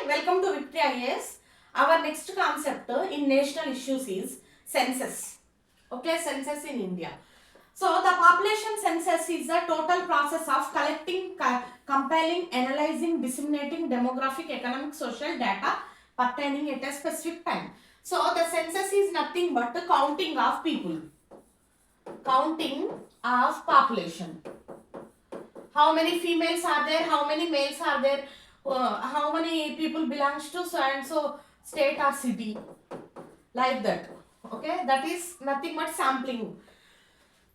Hi, welcome to Victory IAS. Our next concept in national issues is census. Okay, census in India. So, the population census is the total process of collecting, compiling, analyzing, disseminating demographic, economic, social data pertaining at a specific time. So, the census is nothing but the counting of people. Counting of population. How many females are there? How many males are there? How many people belongs to so and so state or city, like that. Okay, that is nothing but sampling.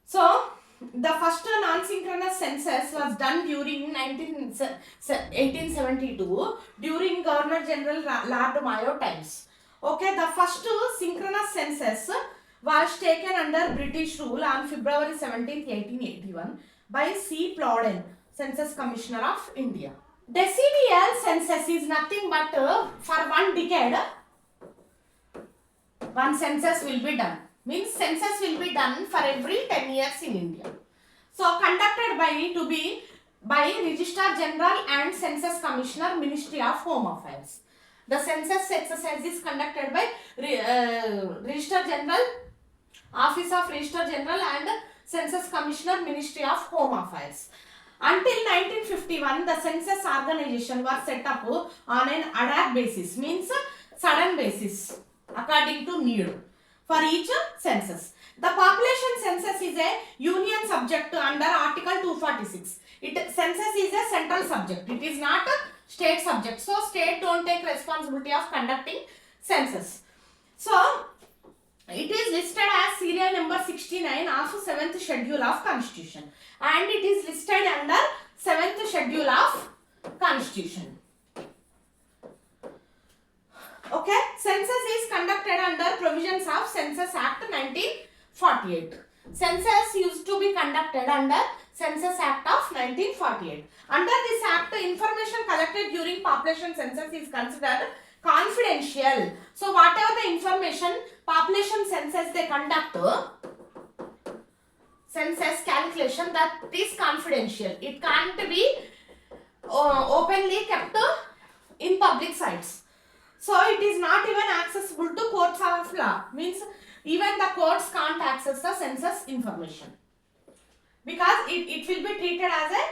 So the first non-synchronous census was done during 1872 during Governor General Lord Mayo times. Okay, the first synchronous census was taken under British rule on February 17, 1881 by C. Plowden, Census Commissioner of India. Decennial census is nothing but for one decade, one census will be done. Means census will be done for every 10 years in India. So conducted by Registrar General and Census Commissioner, Ministry of Home Affairs. The census exercise is conducted by Registrar General, Office of Registrar General and Census Commissioner, Ministry of Home Affairs. Until 1951, the census organization was set up on an ad hoc basis, means sudden basis, according to need for each census. The population census is a union subject under Article 246. Census is a central subject. It is not a state subject. So, state don't take responsibility of conducting census. So, it is listed as serial number 69 of 7th schedule of Constitution, and it is listed under 7th schedule of Constitution. Okay, census is conducted under provisions of Census Act 1948. Census used to be conducted under Census Act of 1948. Under this act, information collected during population census is considered confidential. So, whatever the information population census they conduct, census calculation, that is confidential. It can't be openly kept in public sites. So, it is not even accessible to courts of law. Means even the courts can't access the census information, because it will be treated as a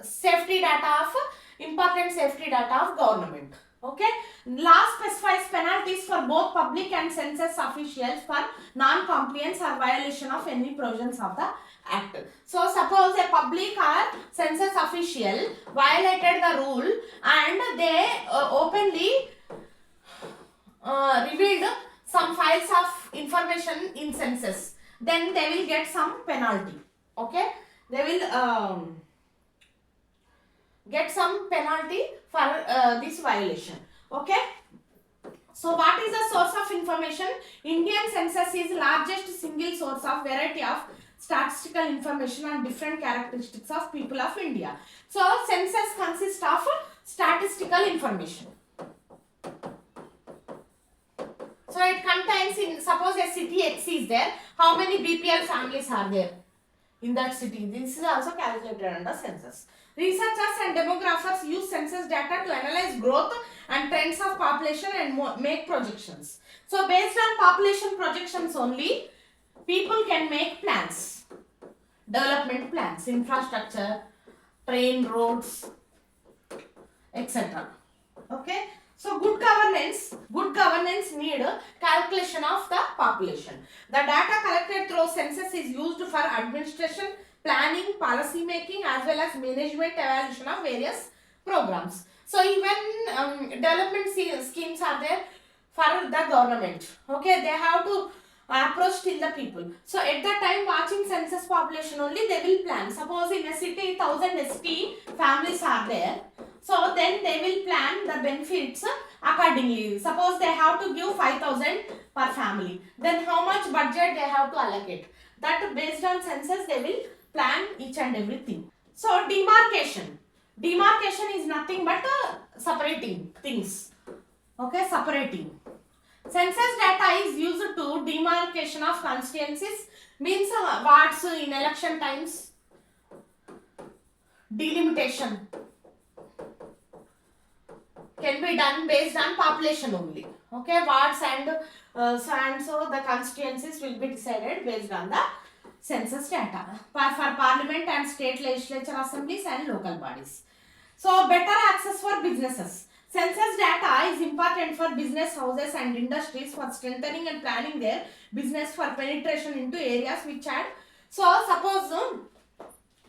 safety data of important safety data of government. Okay, law specifies penalties for both public and census officials for non-compliance or violation of any provisions of the act. So, suppose a public or census official violated the rule and they openly revealed some files of information in census, then they will get some penalty. Okay, they will get some penalty for this violation. Okay, so what is the source of information? Indian census is largest single source of variety of statistical information on different characteristics of people of India. So census consists of statistical information. So it contains, in suppose a city X is there, how many BPL families are there in that city? This is also calculated under census. Researchers and demographers use census data to analyze growth and trends of population and make projections. So based on population projections only, people can make plans, development plans, infrastructure, train, roads, etc. Okay. So good governance need calculation of the population. The data collected through census is used for administration, planning, policy making, as well as management evaluation of various programs. So even development schemes are there for the government. Okay, they have to approach till the people. So at the time watching census population only, they will plan. Suppose in a city 1000 ST families are there. So then they will plan the benefits accordingly. Suppose they have to give 5000 per family. Then how much budget they have to allocate. That based on census they will plan each and everything. So demarcation. Demarcation is nothing but separating things. Okay, separating. Census data is used to demarcation of constituencies. Means wards in election times. Delimitation. can be done based on population only. Okay, wards and so the constituencies will be decided based on the census data for parliament and state legislature assemblies and local bodies. So better access for businesses. Census data is important for business houses and industries for strengthening and planning their business for penetration into areas which had. So suppose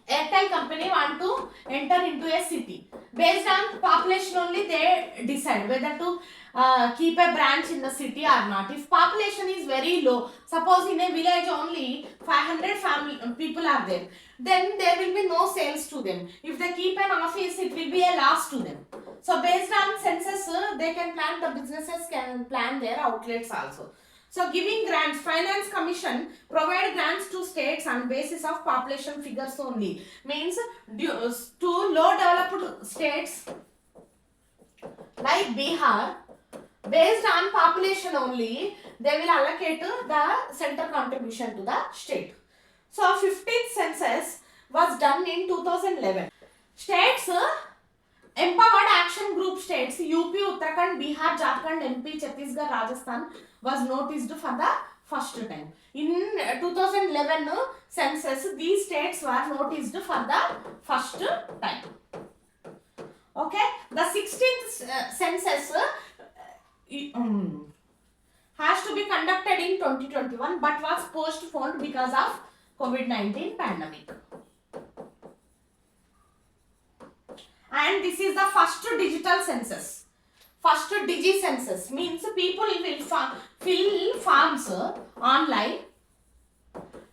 Airtel company want to enter into a city. Based on population only they decide whether to keep a branch in the city or not. If population is very low, suppose in a village only 500 people are there, then there will be no sales to them. If they keep an office, it will be a loss to them. So based on census, they can plan, the businesses can plan their outlets also. So giving grants, Finance Commission provide grants to states on basis of population figures only. Means to low developed states like Bihar, based on population only, they will allocate the central contribution to the state. So 15th census was done in 2011. States, empowered action group states UP, Uttarakhand, Bihar, Jharkhand, MP, Chhattisgarh, Rajasthan was noticed for the first time. In 2011 census, these states were noticed for the first time. Okay, the 16th census has to be conducted in 2021 but was postponed because of COVID-19 pandemic. And this is the first digital census. First digi census means people will fill forms online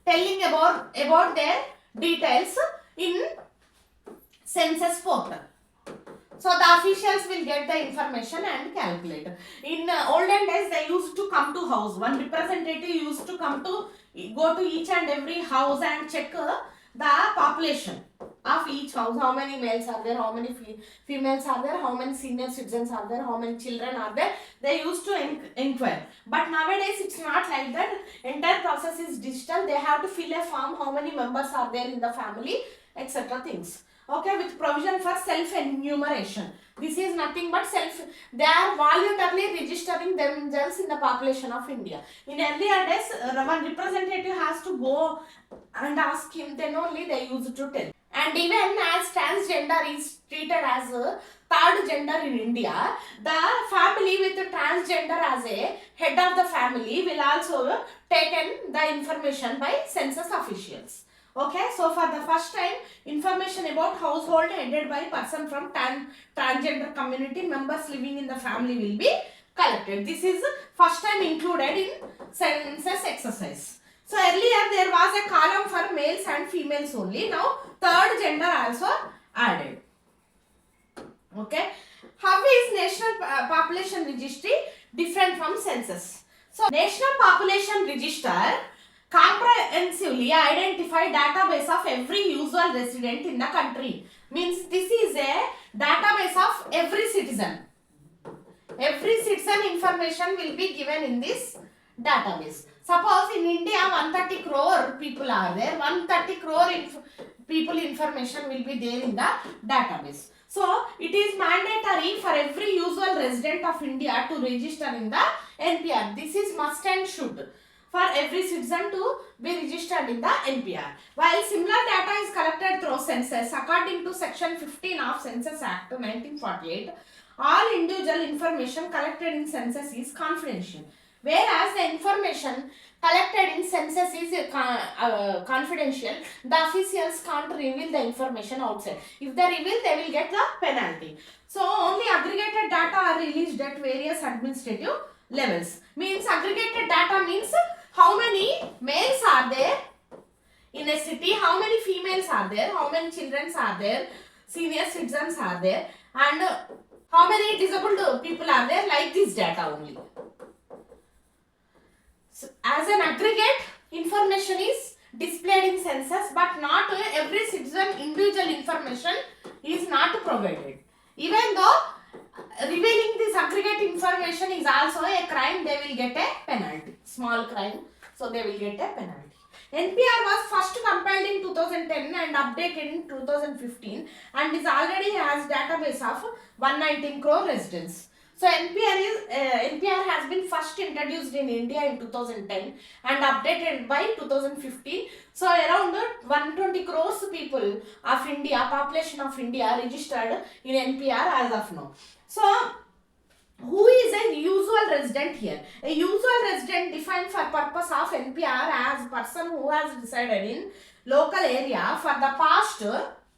telling about their details in census portal. So the officials will get the information and calculate. In olden days, they used to come to house. One representative used to go to each and every house and check the population of each house. How many males are there, how many females are there, how many senior citizens are there, how many children are there. They used to inquire. But nowadays, it's not like that. Entire process is digital. They have to fill a form, how many members are there in the family, etc. things. Okay, with provision for self-enumeration. This is nothing but they are voluntarily registering themselves in the population of India. In earlier days, one representative has to go and ask him, then only they used to tell. And even as transgender is treated as a third gender in India, the family with transgender as a head of the family will also taken the information by census officials. Okay, so for the first time, information about household headed by person from transgender community, members living in the family will be collected. This is first time included in census exercise. So earlier there was a column for males and females only. Now third gender also added. Okay, how is National Population Registry different from census? So National Population Register comprehensively identify database of every usual resident in the country. Means this is a database of every citizen. Every citizen information will be given in this database. Suppose in India 130 crore people are there. 130 crore people information will be there in the database. So it is mandatory for every usual resident of India to register in the NPR. This is must and should for every citizen to be registered in the NPR. While similar data is collected through census, according to section 15 of Census Act 1948, all individual information collected in census is confidential, whereas the information collected in census is confidential. The officials can't reveal the information outside. If they reveal, they will get the penalty. So only aggregated data are released at various administrative levels. Means aggregated data means how many males are there in a city, how many females are there, how many children are there, senior citizens are there, and how many disabled people are there, like this data only. So, as an aggregate, information is displayed in census, but not every citizen individual information is not provided. Even though revealing this aggregate information is also a crime, they will get a penalty. Small crime, so they will get a penalty. NPR was first compiled in 2010 and updated in 2015 and is already has database of 119 crore residents. So NPR has been first introduced in India in 2010 and updated by 2015. So around 120 crores people of India, population of India registered in NPR as of now. So who is a usual resident here? A usual resident defined for purpose of NPR as person who has resided in local area for the past.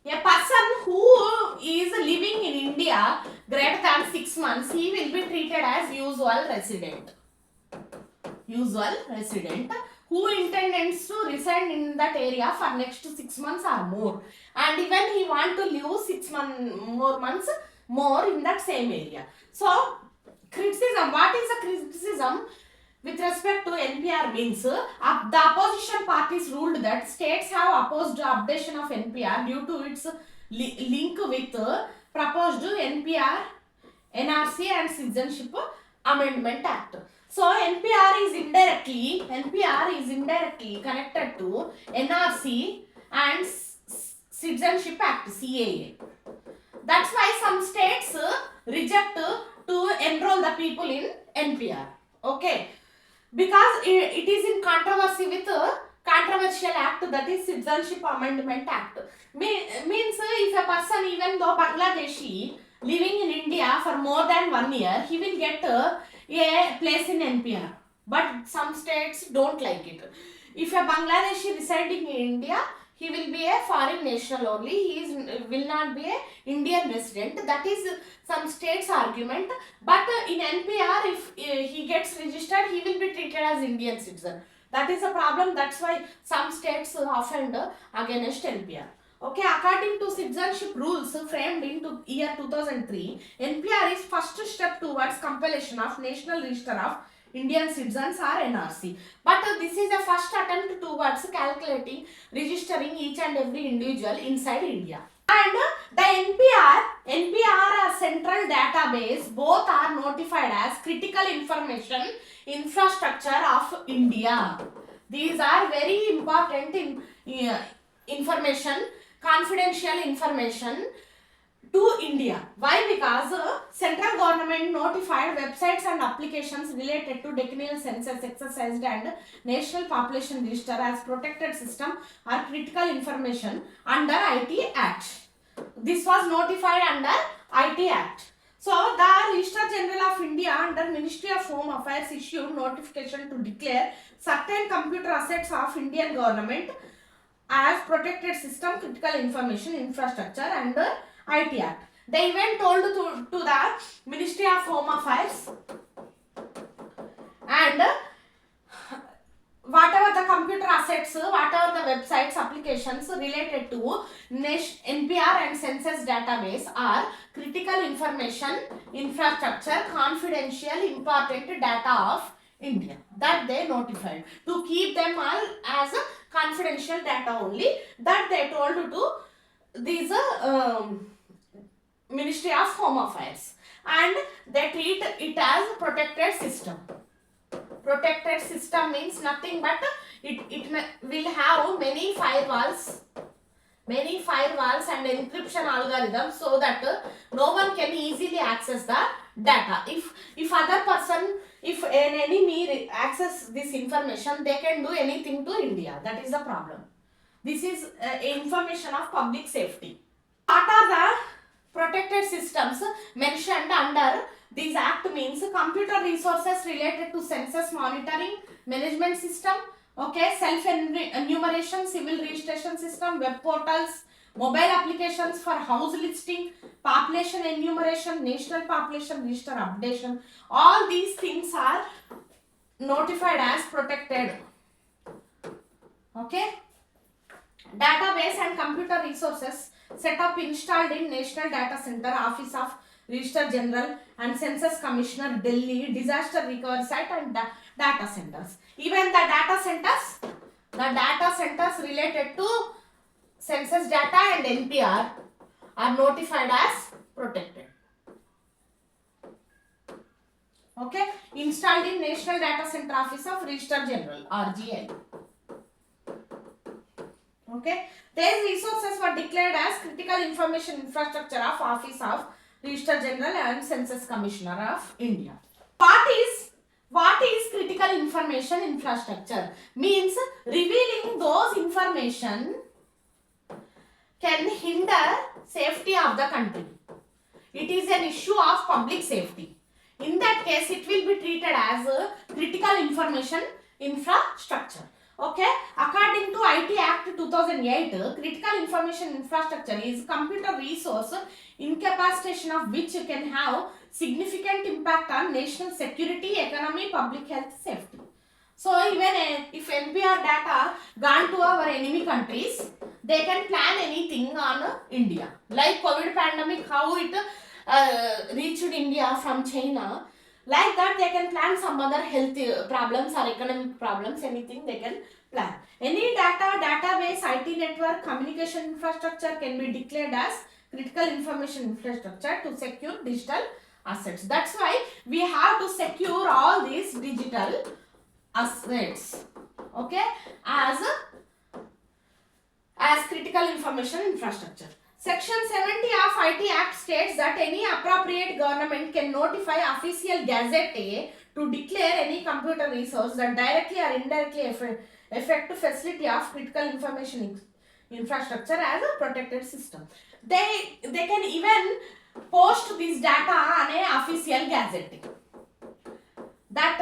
A person who is living in India greater than 6 months, he will be treated as usual resident. Usual resident who intends to reside in that area for next 6 months or more, and even he want to live 6 months more in that same area. So criticism, what is a criticism with respect to NPR means the opposition parties ruled that states have opposed the updation of NPR due to its link with proposed NPR, NRC and Citizenship Amendment Act. So NPR is indirectly connected to NRC and Citizenship Act, CAA. That's why some states reject to enroll the people in NPR. Okay, because it is in controversy with controversial act, that is Citizenship Amendment Act. Means if a person, even though Bangladeshi living in India for more than 1 year, he will get a place in NPR. But some states don't like it. If a Bangladeshi residing in India, he will be a foreign national only. He will not be a Indian resident. That is some states' argument. But in NPR, if he gets registered, he will be treated as Indian citizen. That is a problem. That's why some states offend against NPR. Okay, according to citizenship rules framed in year 2003, NPR is first step towards compilation of National Register of Indian Citizens or NRC. But this is a first attempt towards calculating, registering each and every individual inside India. And the NPR central database, both are notified as critical information infrastructure of India. These are very important information, confidential information to India. Why? Because central government notified websites and applications related to decennial census exercised and national population register as protected system or critical information under IT Act. This was notified under IT Act. So the Registrar General of India under Ministry of Home Affairs issued notification to declare certain computer assets of Indian government as protected system critical information infrastructure under IT Act. They even told to the Ministry of Home Affairs, and whatever the computer assets, whatever the websites, applications related to NPR and census database are critical information infrastructure, confidential, important data of India. That they notified to keep them all as confidential data only. That they told to these Ministry of Home Affairs, and they treat it as protected system. Protected system means nothing but it will have many firewalls and encryption algorithms, so that no one can easily access the data. If other person, if an enemy access this information, they can do anything to India. That is the problem. This is information of public safety. What are the protected systems mentioned under this act? Means computer resources related to census monitoring management system, okay, self enumeration, civil registration system, web portals, mobile applications for house listing, population enumeration, national population register updation. All these things are notified as protected. Okay, database and computer resources set up installed in National Data Center, Office of Registrar General and Census Commissioner, Delhi, disaster recovery site and data centers. Even the data centers related to census data and NPR are notified as protected. Okay, installed in National Data Center, Office of Registrar General, RGL. Okay, these resources were declared as critical information infrastructure of Office of Registrar General and Census Commissioner of India. What is critical information infrastructure? Means revealing those information can hinder safety of the country. It is an issue of public safety. In that case, it will be treated as a critical information infrastructure. Okay, according to IT Act 2008, critical information infrastructure is computer resource incapacitation of which can have significant impact on national security, economy, public health, safety. So even if NPR data gone to our enemy countries, they can plan anything on India. Like COVID pandemic, how it reached India from China. Like that, they can plan some other health problems or economic problems, anything they can plan. Any data, database, IT network, communication infrastructure can be declared as critical information infrastructure to secure digital assets. That's why we have to secure all these digital assets, okay, as critical information infrastructure. Section 70 of IT Act states that any appropriate government can notify official gazette to declare any computer resource that directly or indirectly affect facility of critical information infrastructure as a protected system. They can even post this data on a official gazette. That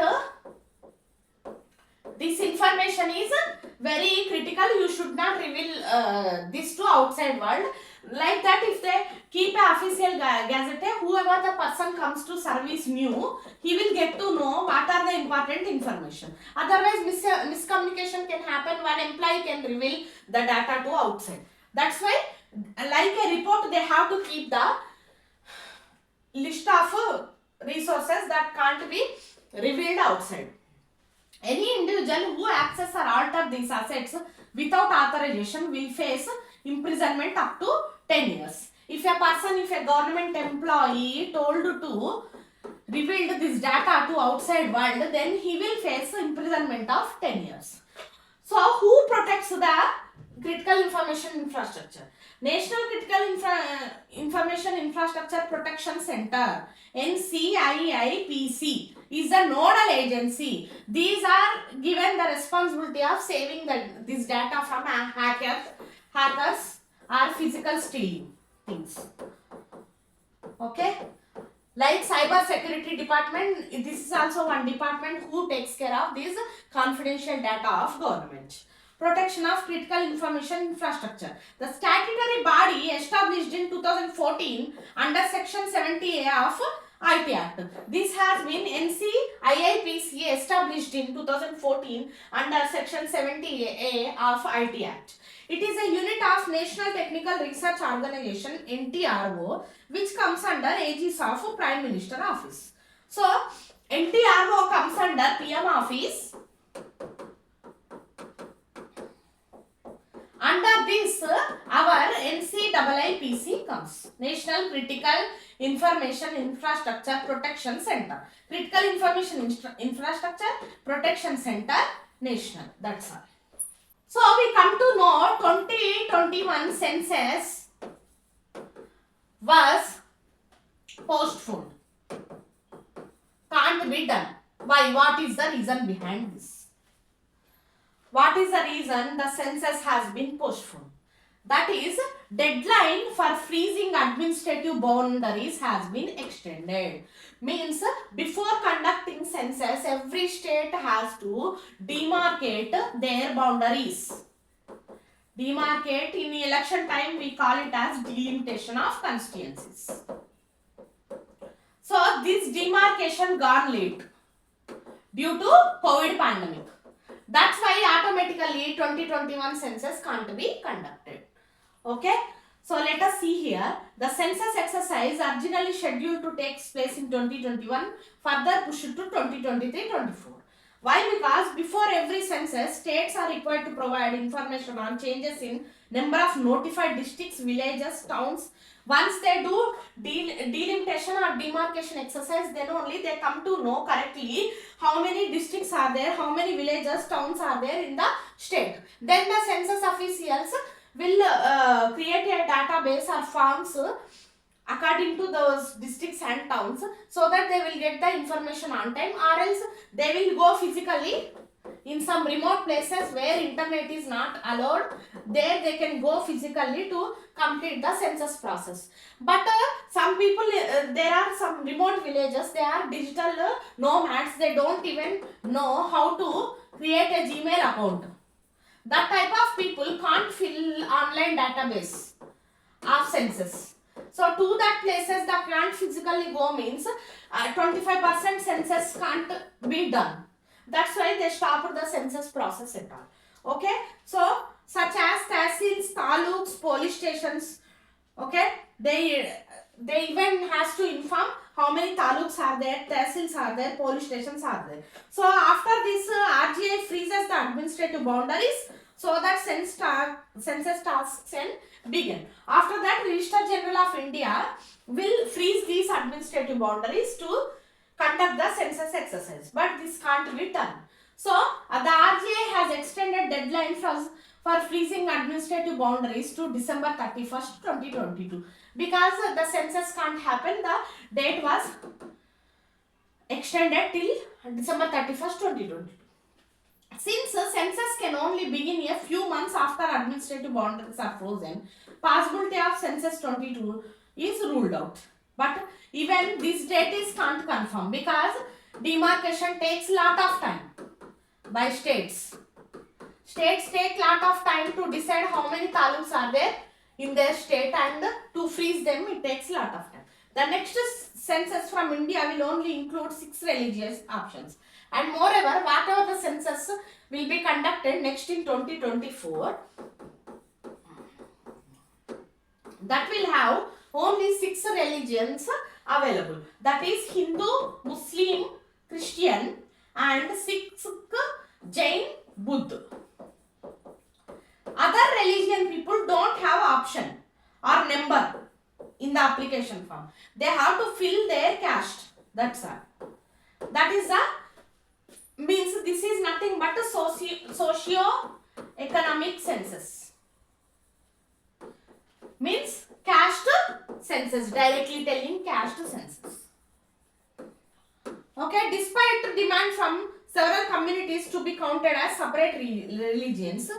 this information is very critical. You should not reveal this to outside world. Like that, if they keep a official gazette, whoever the person comes to service new, he will get to know what are the important information. Otherwise, miscommunication can happen. One employee can reveal the data to outside. That's why, like a report, they have to keep the list of resources that can't be revealed outside. Any individual who access or alter these assets without authorization will face imprisonment up to 10 years. If a government employee told to reveal this data to outside world, then he will face imprisonment of 10 years. So, who protects the critical information infrastructure? National Critical Information Infrastructure Protection Center, NCIIPC, is the nodal agency. These are given the responsibility of saving this data from hackers or physical stealing things. Okay, like cyber security department, this is also one department who takes care of this confidential data of government. Protection of critical information infrastructure. The statutory body established in 2014 under section 70A of IT Act. This has been NCIIPC established in 2014 under section 70A of IT Act. It is a unit of National Technical Research Organization, NTRO, which comes under aegis of Prime Minister Office. So, NTRO comes under PM Office. Under this, our NCIIPC comes. National Critical Information Infrastructure Protection Center. Critical Information Infrastructure Protection Center, National. That's all. So, we come to know 2021 census was postponed. Can't be done. Why? What is the reason behind this? What is the reason the census has been postponed? That is, deadline for freezing administrative boundaries has been extended. Means, before conducting census, every state has to demarcate their boundaries. Demarcate, in election time we call it as delimitation of constituencies. So, this demarcation got late due to COVID pandemic. That's why automatically 2021 census can't be conducted. Okay. So let us see here. The census exercise originally scheduled to take place in 2021 further pushed to 2023-24. Why? Because before every census, states are required to provide information on changes in number of notified districts, villages, towns. Once they do delimitation or demarcation exercise, then only they come to know correctly how many districts are there, how many villages, towns are there in the state. Then the census officials will create a database or forms according to those districts and towns, so that they will get the information on time, or else they will go physically in some remote places where internet is not allowed. There they can go physically to complete the census process. But some people, there are some remote villages, they are digital nomads, they don't even know how to create a Gmail account. That type of people can't fill online database of census. So to that places that can't physically go means 25% census can't be done. That's why they stopped the census process at all. Okay, so such as tahsils, taluks, police stations, okay, they even has to inform how many taluks are there, tahsils are there, police stations are there. So after this RGI freezes the administrative boundaries so that census tasks can begin. After that, Registrar General of India will freeze these administrative boundaries to conduct the census exercise, but this can't be done. So the RGA has extended deadline for freezing administrative boundaries to December 31st, 2022. Because the census can't happen, the date was extended till December 31st, 2022. Since census can only begin a few months after administrative boundaries are frozen, possibility of census 22 is ruled out. But even this date is can't confirm because demarcation takes lot of time by states. States take lot of time to decide how many taluks are there in their state, and to freeze them it takes lot of time. The next census from India will only include 6 religious options. And moreover, whatever the census will be conducted next in 2024, that will have only 6 religions available. That is Hindu, Muslim, Christian and Sikh, Jain, Buddha. Other religion people don't have option or number in the application form. They have to fill their caste. That's all. That is the means this is nothing but a socio-economic census. Means caste census, directly telling caste census. Okay, despite demand from several communities to be counted as separate religions,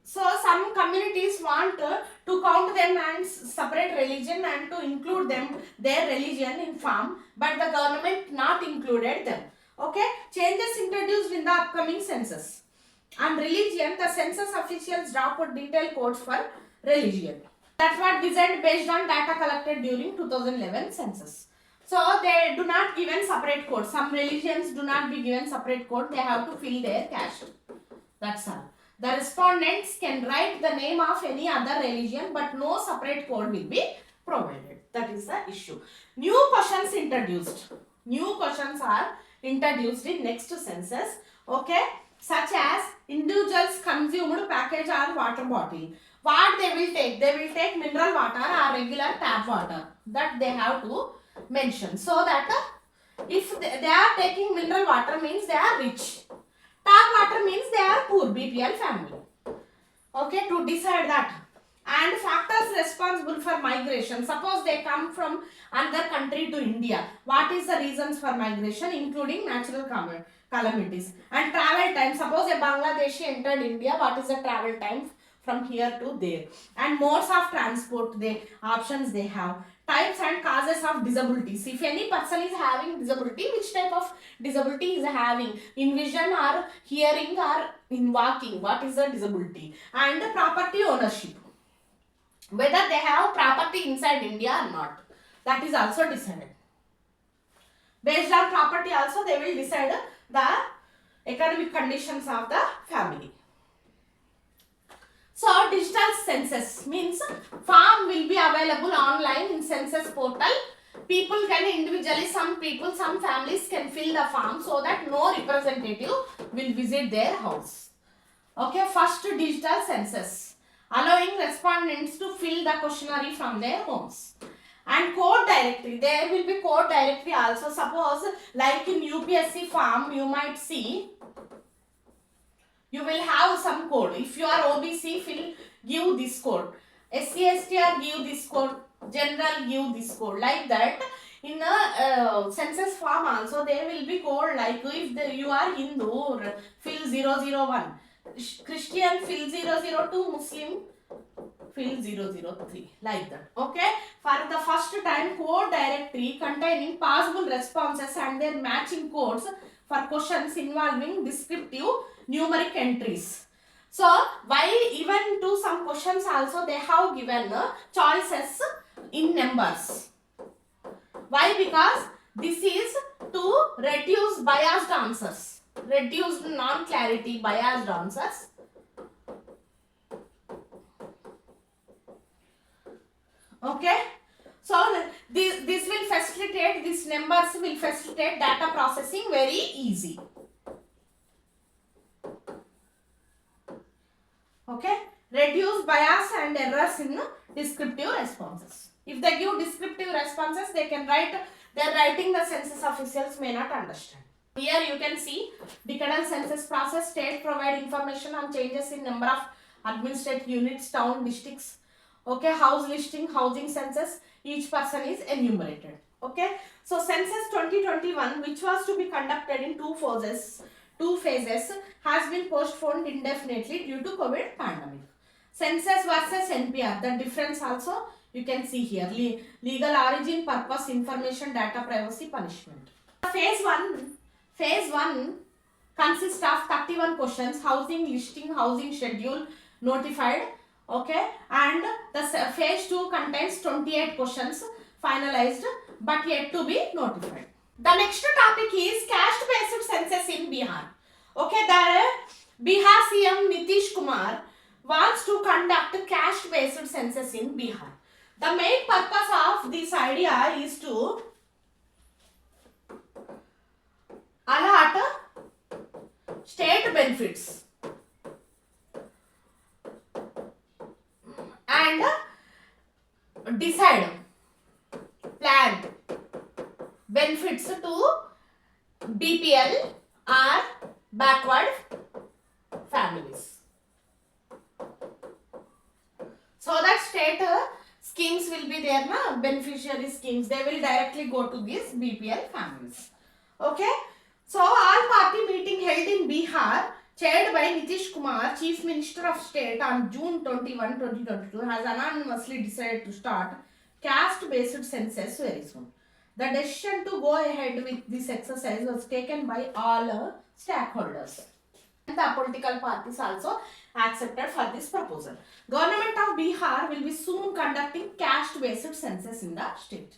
so some communities want to count them as separate religion and to include them their religion in form, but the government not included them. Okay, changes introduced in the upcoming census. On religion, the census officials drafted detailed codes for religion. That's what designed based on data collected during 2011 census. So they do not given separate code. Some religions do not be given separate code. They have to fill their caste. That's all. The respondents can write the name of any other religion, but no separate code will be provided. That is the issue. New questions introduced. New questions are introduced in next census. Okay, such as individuals consumed package or water bottle. What they will take? They will take mineral water or regular tap water. That they have to mention. So that if they are taking mineral water means they are rich. Tap water means they are poor, BPL family. Okay, to decide that. And factors responsible for migration. Suppose they come from another country to India. What is the reasons for migration, including natural calamities? And travel time. Suppose a Bangladeshi entered India. What is the travel time from here to there? And modes of transport, options they have. Types and causes of disabilities. If any person is having disability, which type of disability is having? In vision or hearing or in walking? What is the disability? And property ownership. Whether they have property inside India or not. That is also decided. Based on property also they will decide the economic conditions of the family. So digital census means form will be available online in census portal. People can individually, some families can fill the form so that no representative will visit their house. Okay, first digital census, allowing respondents to fill the questionnaire from their homes. And code directory, there will be code directory also. Suppose like in UPSC form you might see you will have some code. If you are OBC, give this code. SC/ST give this code. General give this code. Like that. In a census form also there will be code like if you are Hindu, fill 001. Christian, fill 002. Muslim, fill 003. Like that. Okay. For the first time, code directory containing possible responses and their matching codes for questions involving descriptive numeric entries. So, why even to some questions also they have given choices in numbers. Why? Because this is to reduce biased answers, reduce non-clarity biased answers. Okay. So, this will facilitate, these numbers will facilitate data processing very easy. Okay. Reduce bias and errors in descriptive responses. If they give descriptive responses, they can write, they are writing the census officials may not understand. Here you can see decadal census process, state provide information on changes in number of administrative units, town, districts. Okay, house listing, housing census, each person is enumerated. Okay, so census 2021, which was to be conducted in two phases, has been postponed indefinitely due to COVID pandemic. Census versus NPR, the difference also you can see here. Legal origin, purpose, information, data, privacy, punishment. Phase 1 consists of 31 questions, housing listing, housing schedule, notified. Okay, and the phase 2 contains 28 questions, finalized but yet to be notified. The next topic is caste based census in Bihar. Okay, the Bihar CM Nitish Kumar wants to conduct caste based census in Bihar. The main purpose of this idea is to allot state benefits and decide, plan benefits to BPL or backward families. So that state schemes will be there, na? Beneficiary schemes, they will directly go to these BPL families. Okay. So all party meeting held in Bihar, chaired by Nitish Kumar, Chief Minister of State, on June 21, 2022, has unanimously decided to start caste-based census very soon. The decision to go ahead with this exercise was taken by all stakeholders. And the political parties also accepted for this proposal. Government of Bihar will be soon conducting caste-based census in the state.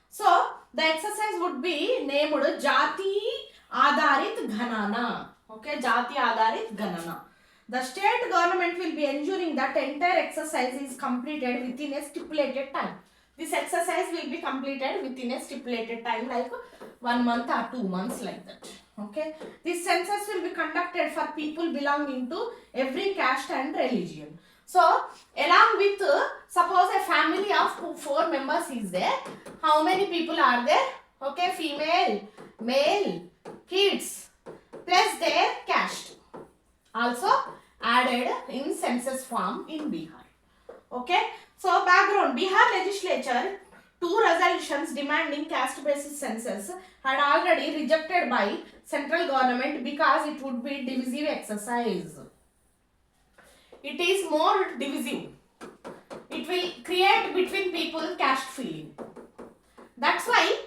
So the exercise would be named Jati Adharit Ghanana. Okay, Jati Adharit Ganana. The state government will be ensuring that entire exercise is completed within a stipulated time. This exercise will be completed within a stipulated time, like 1 month or 2 months, like that. Okay. This census will be conducted for people belonging to every caste and religion. So, along with, suppose a family of 4 members is there. How many people are there? Okay, female, male, kids, plus their caste. Also added in census form in Bihar. Okay. So, background, Bihar legislature, 2 resolutions demanding caste-based census had already rejected by central government because it would be divisive exercise. It is more divisive. It will create between people caste feeling. That's why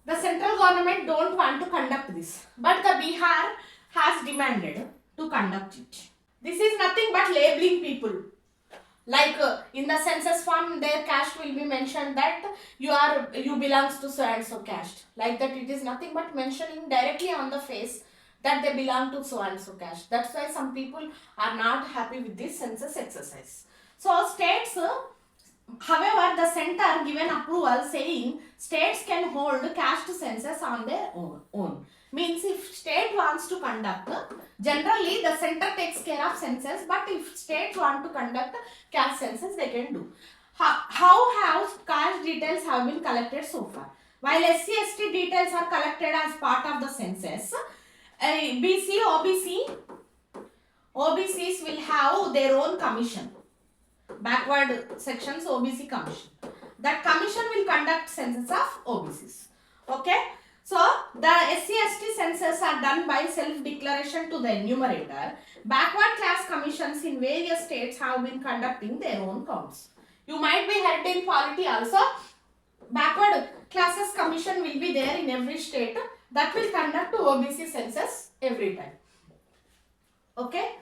the central government don't want to conduct this. But the Bihar has demanded to conduct it. This is nothing but labeling people. Like in the census form, their caste will be mentioned that you belongs to so and so caste. Like that, it is nothing but mentioning directly on the face that they belong to so and so caste. That's why some people are not happy with this census exercise. So states, however, the center given approval saying states can hold caste census on their own. Means if state wants to conduct, generally the center takes care of census, but if state want to conduct caste census, they can do. How have caste details have been collected so far? While SC/ST details are collected as part of the census, BC, OBC OBCs will have their own commission. Backward sections OBC commission. That commission will conduct census of OBCs. Okay. So the SC/ST census are done by self-declaration to the enumerator. Backward class commissions in various states have been conducting their own counts. You might be heard in polity also. Backward classes commission will be there in every state that will conduct to OBC census every time. Okay.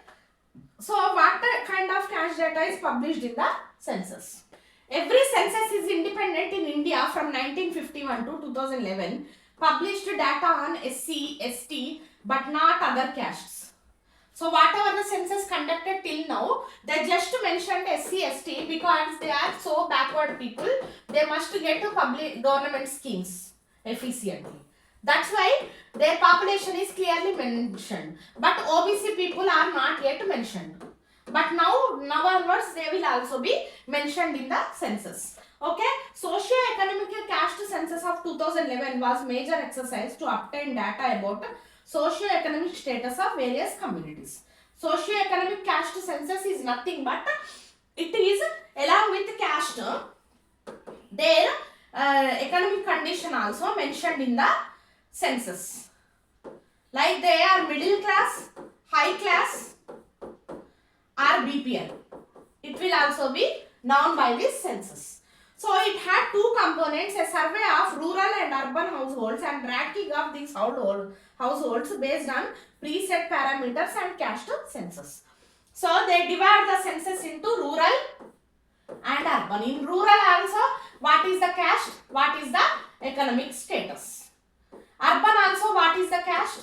So what kind of caste data is published in the census? Every census is independent in India from 1951 to 2011. Published data on SC, ST but not other castes. So whatever the census conducted till now, they just mentioned SC, ST because they are so backward people. They must get to public government schemes efficiently. That's why their population is clearly mentioned. But OBC people are not yet mentioned. But now onwards they will also be mentioned in the census. Okay. Socio-economic caste census of 2011 was major exercise to obtain data about socio-economic status of various communities. Socio-economic caste census is nothing but it is along with caste their economic condition also mentioned in the census. Like they are middle class, high class or BPL. It will also be known by this census. So it had two components, a survey of rural and urban households and ranking of these households based on preset parameters and caste census. So they divide the census into rural and urban. In rural also, what is the caste, what is the economic status. Urban also, what is the caste,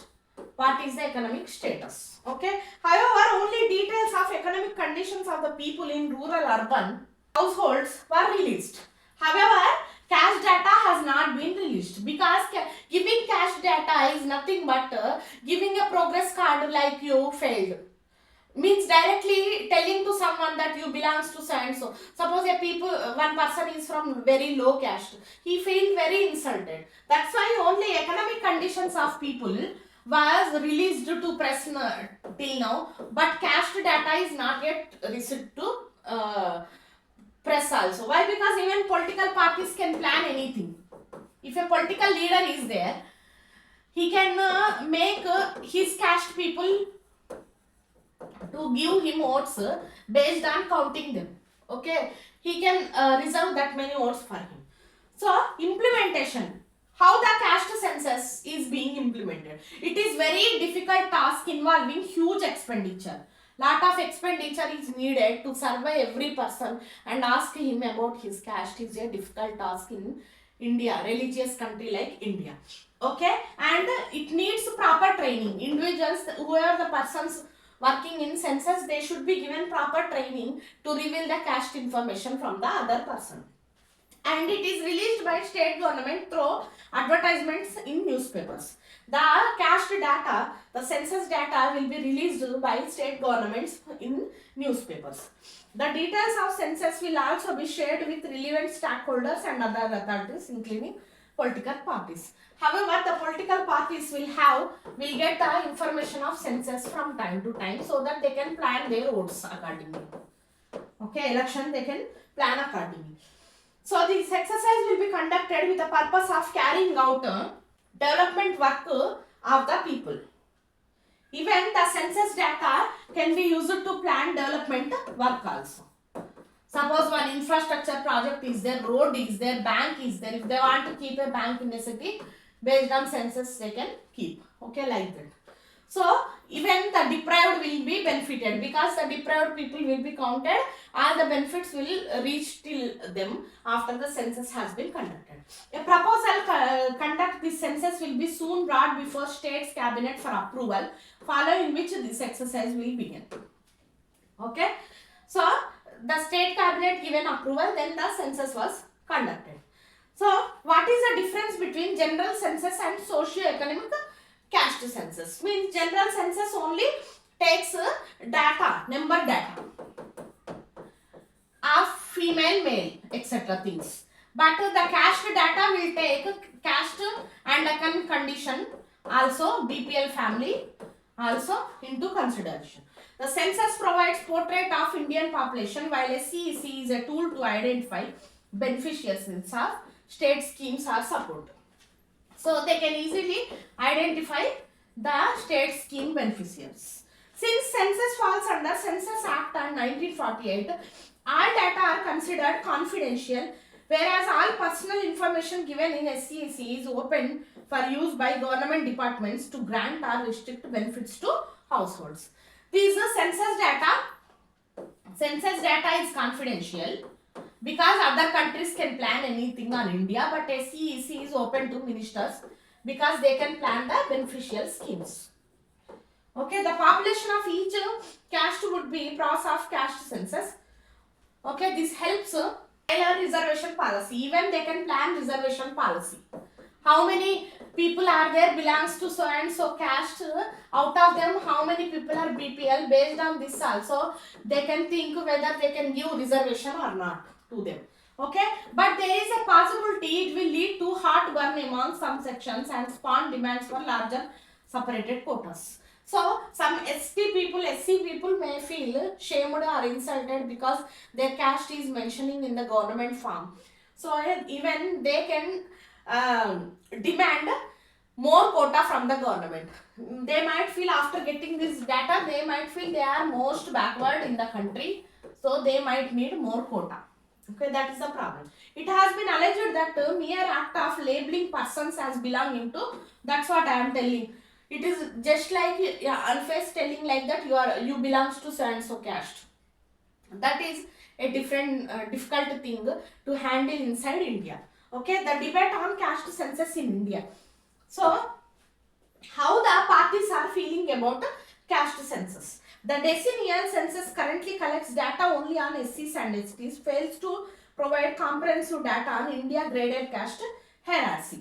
what is the economic status. Okay. However, only details of economic conditions of the people in rural urban households were released. However, caste data has not been released because giving caste data is nothing but giving a progress card like you failed. Means directly telling to someone that you belongs to so and so. Suppose one person is from very low caste. He feels very insulted. That's why only economic conditions of people was released to press till now. But caste data is not yet received to press also. Why? Because even political parties can plan anything. If a political leader is there, he can make his caste people to give him votes based on counting them. Okay, he can reserve that many votes for him. So implementation, how the caste census is being implemented. It is very difficult task involving huge expenditure. Lot of expenditure is needed to survey every person and ask him about his caste. Is a difficult task in India, religious country like India. Okay, and it needs proper training. Individuals, whoever the persons working in census, they should be given proper training to reveal the caste information from the other person. And it is released by state government through advertisements in newspapers. The caste data, the census data will be released by state governments in newspapers. The details of census will also be shared with relevant stakeholders and other authorities, including political parties. However, the political parties will get the information of census from time to time so that they can plan their votes accordingly. Okay, election they can plan accordingly. So this exercise will be conducted with the purpose of carrying out development work of the people. Even the census data can be used to plan development work also. Suppose one infrastructure project is there, road is there, bank is there. If they want to keep a bank in a city, based on census they can keep. Okay, like that. So even the deprived will be benefited because the deprived people will be counted. All the benefits will reach till them after the census has been conducted. A proposal conduct this census will be soon brought before state's cabinet for approval, following which this exercise will begin. Okay. So the state cabinet given approval, then the census was conducted. So what is the difference between general census and socio-economic caste census? Means general census only takes data, number data of female, male, etc. things. But the caste data will take caste and economic condition, also BPL family also into consideration. The census provides portrait of Indian population, while SCEC is a tool to identify beneficiaries of state schemes or support. So they can easily identify the state scheme beneficiaries. Since census falls under Census Act and 1948, all data are considered confidential, whereas all personal information given in SCEC is open for use by government departments to grant or restrict benefits to households. These census data is confidential because other countries can plan anything on India, but SCEC is open to ministers because they can plan the beneficial schemes. Okay, the population of each caste would be process of caste census. Okay, this helps tailor reservation policy. Even they can plan reservation policy. How many people are there belongs to so and so caste, out of them how many people are BPL, based on this also they can think whether they can give reservation or not to them. Okay, but there is a possibility it will lead to heartburn among some sections and spawn demands for larger separated quotas. So some ST people, SC people may feel shamed or insulted because their caste is mentioning in the government form. So even they can demand more quota from the government. They might feel after getting this data, they might feel they are most backward in the country. So they might need more quota. Okay, that is the problem. It has been alleged that mere act of labeling persons as belonging to, that's what I am telling. It is just like unfair telling like that you belongs to so and so caste. That is a different difficult thing to handle inside India. Okay, the debate on caste census in India. So, how the parties are feeling about caste census. The decennial census currently collects data only on SCs and STs, fails to provide comprehensive data on India graded caste hierarchy.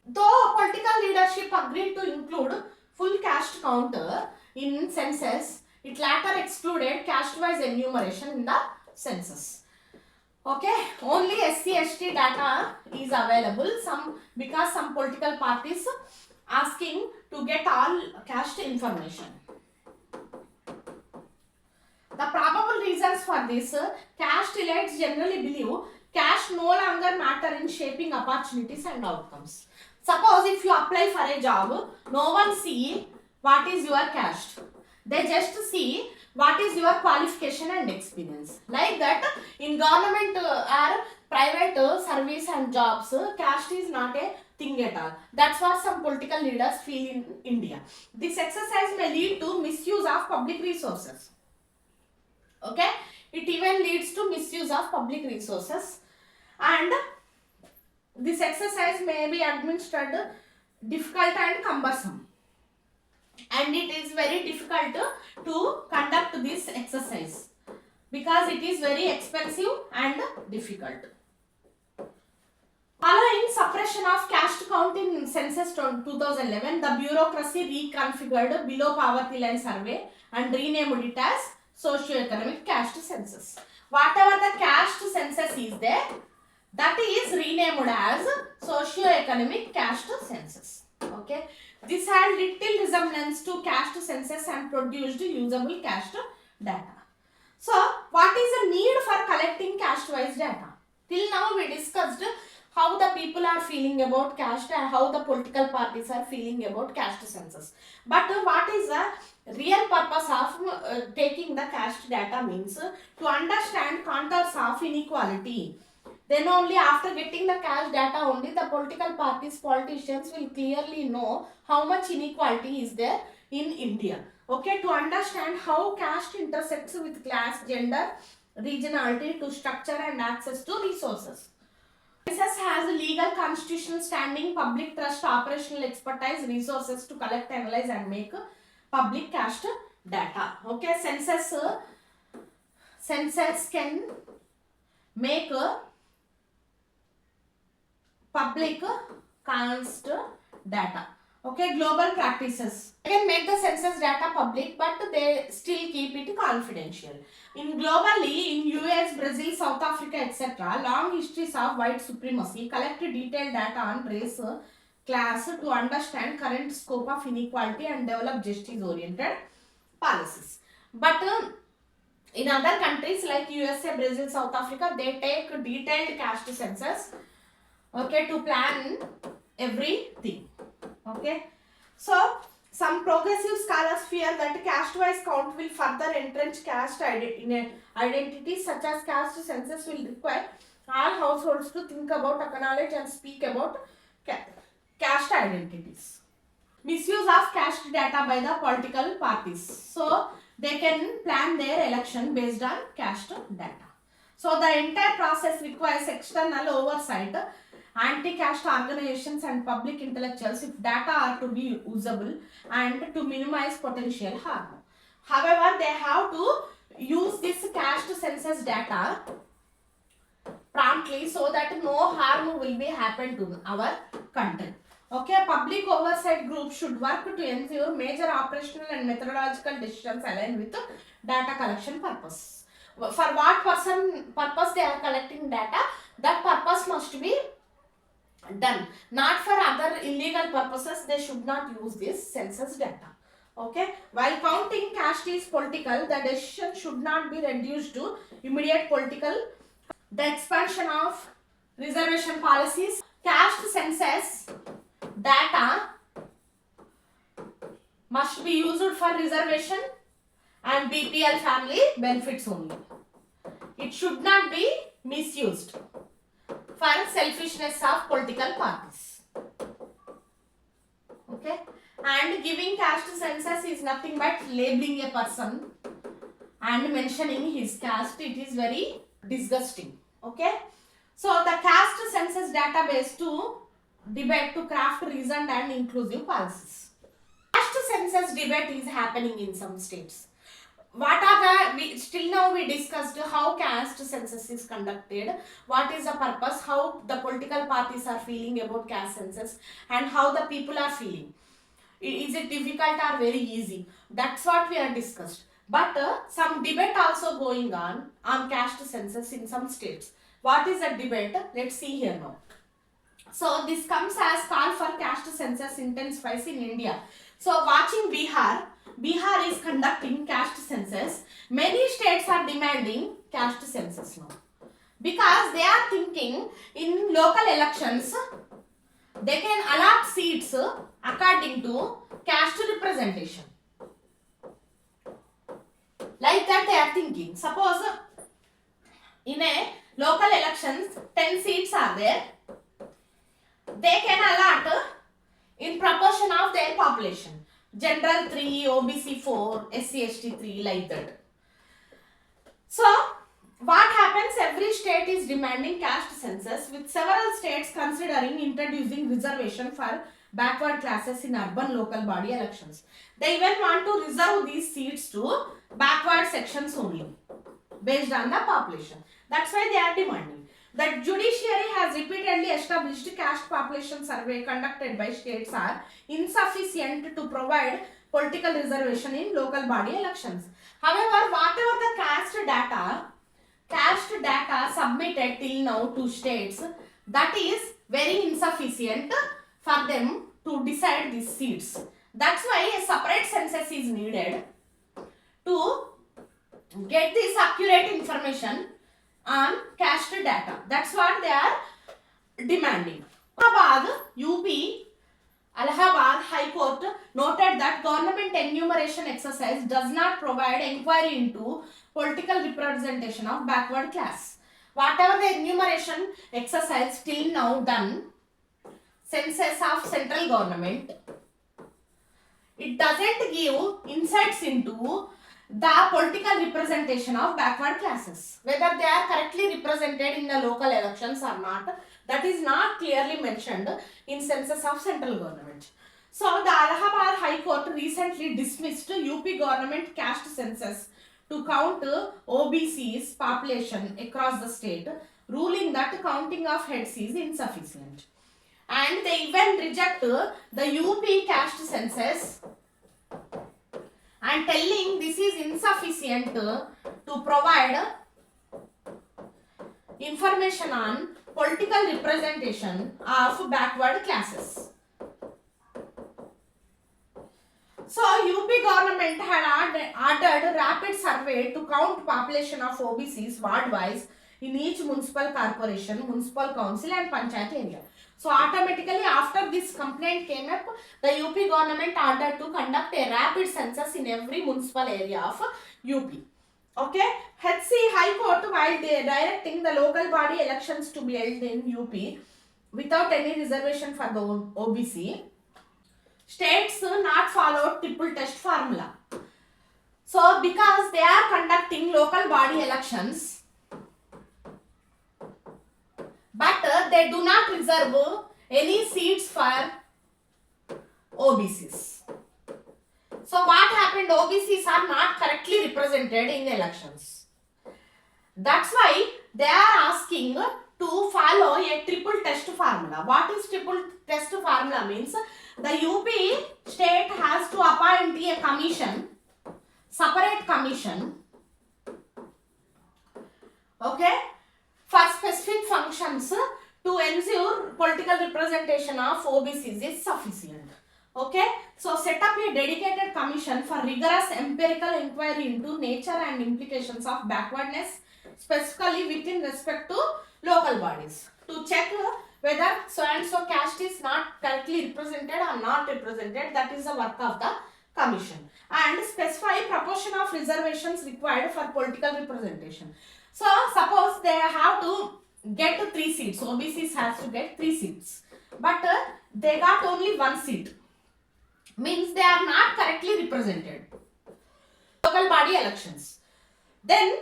Though political leadership agreed to include full caste counter in census, it later excluded caste-wise enumeration in the census. Okay, only SC/ST data is available because some political parties asking to get all caste information. The probable reasons for this, caste elites generally believe caste no longer matter in shaping opportunities and outcomes. Suppose if you apply for a job, no one see what is your caste. They just see what is your qualification and experience. Like that, in government or private service and jobs, caste is not a thing at all. That's what some political leaders feel in India. This exercise may lead to misuse of public resources. Okay, it even leads to misuse of public resources, and this exercise may be administered difficult and cumbersome, and it is very difficult to conduct this exercise because it is very expensive and difficult. Following suppression of caste count in census 2011, the bureaucracy reconfigured below poverty line survey and renamed it as socio-economic caste census. Whatever the caste census is there, that is renamed as socio-economic caste census. Okay, this had little resemblance to caste census and produced usable caste data. So, what is the need for collecting caste-wise data? Till now we discussed how the people are feeling about caste and how the political parties are feeling about caste census. But what is the real purpose of taking the caste data means to understand contours of inequality. Then only after getting the caste data only the political parties, politicians will clearly know how much inequality is there in India. Okay, to understand how caste intersects with class, gender, regionality to structure and access to resources. Census has a legal constitutional standing, public trust, operational expertise, resources to collect, analyze and make public caste data. Okay, census can make public caste data. Okay, global practices. They can make the census data public, but they still keep it confidential. In globally, in US, Brazil, South Africa, etc., long histories of white supremacy collect detailed data on race, class to understand current scope of inequality and develop justice-oriented policies. But in other countries like USA, Brazil, South Africa, they take detailed caste census, okay, to plan everything. Okay, so some progressive scholars fear that caste-wise count will further entrench caste identities such as caste census will require all households to think about, acknowledge and speak about caste identities. Misuse of caste data by the political parties. So they can plan their election based on caste data. So the entire process requires external oversight, anti-caste organizations and public intellectuals if data are to be usable and to minimize potential harm. However, they have to use this caste census data promptly so that no harm will be happened to our country. Okay, public oversight group should work to ensure major operational and methodological decisions align with data collection purpose. For what purpose they are collecting data, that purpose must be done. Not for other illegal purposes, they should not use this census data. Okay, while counting caste is political, the decision should not be reduced to immediate political. The expansion of reservation policies, caste census data must be used for reservation and BPL family benefits only. It should not be misused for selfishness of political parties. Okay, and giving caste census is nothing but labeling a person and mentioning his caste. It is very disgusting. Okay, so the caste census database to debate to craft reasoned and inclusive policies. Caste census debate is happening in some states. What are the, still now we discussed how caste census is conducted, what is the purpose, how the political parties are feeling about caste census and how the people are feeling. Is it difficult or very easy? That's what we are discussed. But some debate also going on caste census in some states. What is the debate? Let's see here now. So this comes as call for caste census intensifies in India. So watching Bihar is conducting caste census. Many states are demanding caste census now. Because they are thinking in local elections, they can allot seats according to caste representation. Like that they are thinking. Suppose in a local elections 10 seats are there. They can allot in proportion of their population. General 3, OBC 4, SC ST 3, like that. So what happens? Every state is demanding caste census, with several states considering introducing reservation for backward classes in urban local body elections. They even want to reserve these seats to backward sections only based on the population. That's why they are demanding. The judiciary has repeatedly established caste population survey conducted by states are insufficient to provide political reservation in local body elections. However, whatever the caste data submitted till now to states, that is very insufficient for them to decide these seats. That's why a separate census is needed to get this accurate information on caste data. That's what they are demanding. Allahabad High Court noted that government enumeration exercise does not provide inquiry into political representation of backward class. Whatever the enumeration exercise till now done, census of central government, it doesn't give insights into the political representation of backward classes. Whether they are correctly represented in the local elections or not, that is not clearly mentioned in census of central government. So the Allahabad High Court recently dismissed UP government caste census to count OBC's population across the state, ruling that counting of heads is insufficient. And they even reject the UP caste census and telling this is insufficient to provide information on political representation of backward classes. So UP government had ordered rapid survey to count population of OBCs ward-wise in each municipal corporation, municipal council and panchayat area. So automatically after this complaint came up, the UP government ordered to conduct a rapid census in every municipal area of UP. Okay, HC High Court, while they directing the local body elections to be held in UP without any reservation for the OBC, states not followed triple test formula. So because they are conducting local body elections, but they do not reserve any seats for OBCs. So what happened? OBCs are not correctly represented in elections. That's why they are asking to follow a triple test formula. What is triple test formula means? The UP state has to appoint a commission, separate commission, okay, for specific functions to ensure political representation of OBCs is sufficient. Okay, so set up a dedicated commission for rigorous empirical inquiry into nature and implications of backwardness, specifically within respect to local bodies, to check whether so and so caste is not correctly represented or not represented. That is the work of the commission, and specify proportion of reservations required for political representation. So suppose they have to get 3 seats, OBCs has to get 3 seats, but they got only 1 seat, means they are not correctly represented. Local body elections. Then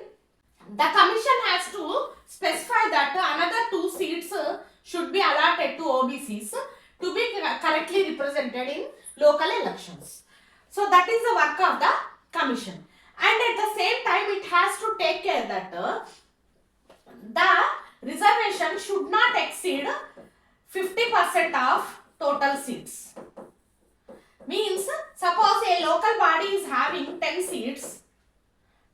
the commission has to specify that another 2 seats should be allotted to OBCs to be correctly represented in local elections. So that is the work of the commission, and at the same time it has to take care that the reservation should not exceed 50% of total seats. Means suppose a local body is having 10 seats,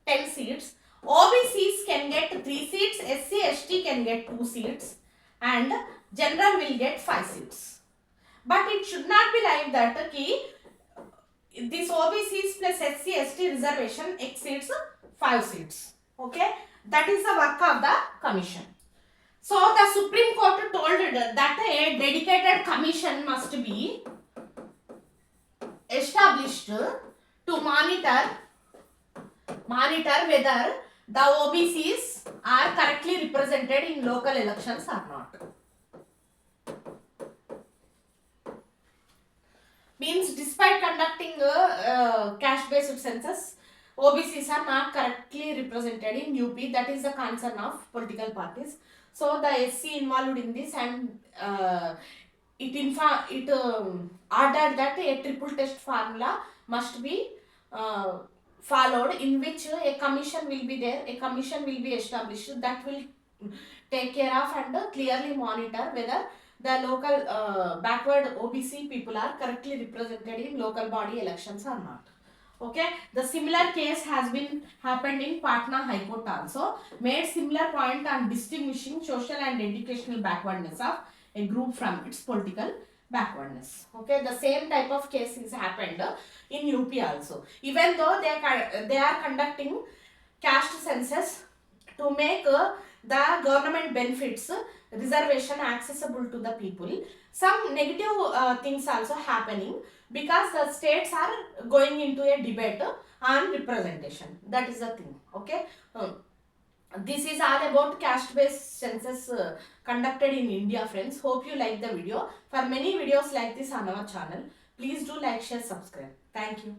OBCs can get 3 seats, SC ST can get 2 seats, and general will get 5 seats. But it should not be like that this OBCs plus SC ST reservation exceeds 5 seats. Okay, that is the work of the commission. So the Supreme Court told that a dedicated commission must be established to monitor whether the OBCs are correctly represented in local elections or not. Means despite conducting caste-based census, OBCs are not correctly represented in UP. That is the concern of political parties. So the SC involved in this, and it ordered that a triple test formula must be followed, in which a commission will be there, a commission will be established that will take care of and clearly monitor whether the local backward OBC people are correctly represented in local body elections or not. Okay, the similar case has been happened in Patna High Court also, made similar point on distinguishing social and educational backwardness of a group from its political backwardness. Okay, the same type of cases happened in UP also. Even though they are conducting caste census to make the government benefits reservation accessible to the people, some negative things also happening, because the states are going into a debate on representation. That is the thing. Okay, this is all about caste-based census conducted in India, friends. Hope you like the video. For many videos like this on our channel, please do like, share, subscribe. Thank you.